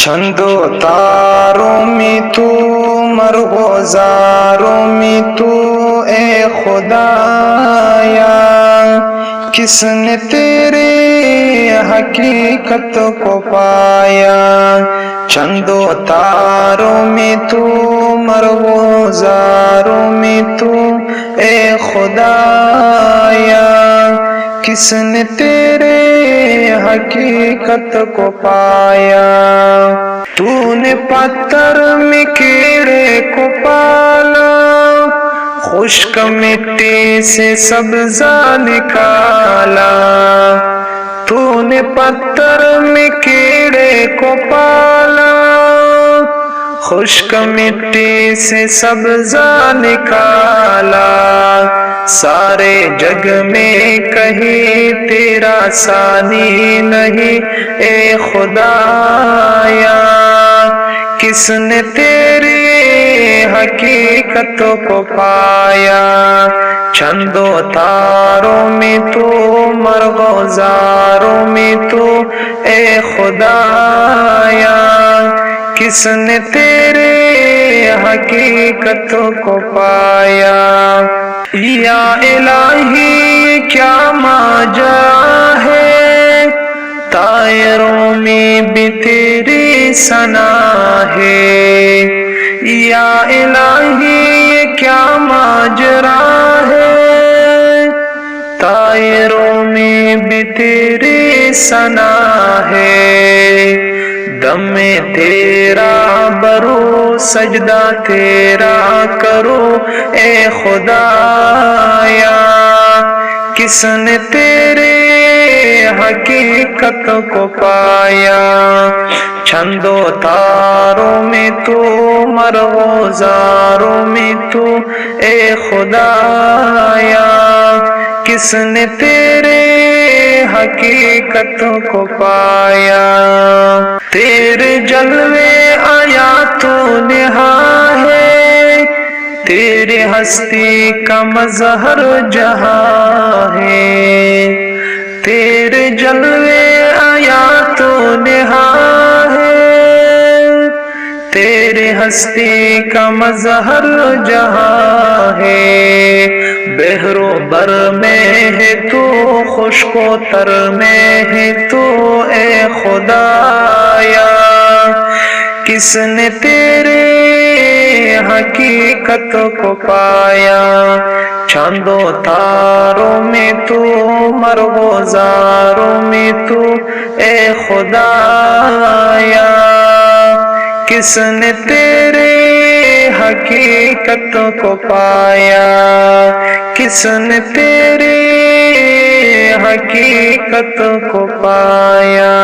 چندو تاروں میں تو مرغزاروں میں تو اے خدایا، کس نے تیرے حقیقت کو پایا؟ چندو تاروں میں تو مرغزاروں میں تو اے خدایا، کس نے تیرے حقیقت کو پایا؟ تو نے پتھر میں کیڑے کو پالا، خشک مٹی سے سبزہ نکالا۔ تو نے پتھر میں کیڑے کو پالا، خشک مٹی سے سبزہ نکالا۔ سارے جگ میں کہیں تیرا ثانی نہیں اے خدایا، کس نے تیری حقیقت کو پایا؟ چندو تاروں میں تو مرغزاروں میں تو اے خدایا، کس نے تیرے حقیقت کو پایا؟ یا الہی کیا ماجرا ہے، طائروں میں بھی تیری ثنا ہے۔ یا الہی کیا ماجرا ہے، طائروں میں بھی تیری ثنا ہے۔ دم تیرا برو سجدہ تیرا کرو اے خدایا، کس نے تیرے حقیقت کو پایا؟ چندو تاروں میں تو مرغزاروں میں تو اے خدایا، کس نے تیرے حقیقت کو پایا؟ تیرے جلوے آیا تو نہا ہے، تیرے ہستی کا مظہر جہاں ہے۔ تیرے جلوے آیا تو نہا ہے، تیرے ہستی کا مظہر جہاں ہے۔ بحر و بر میں ہے تو، خشک و تر میں ہے تو اے خدایا، کس نے تیرے حقیقت کو پایا؟ چاندو تاروں میں تو مرغزاروں میں تو اے خدایا، کس نے تیرے حقیقت کو پایا؟ کس نے تیرے حقیقت کو پایا؟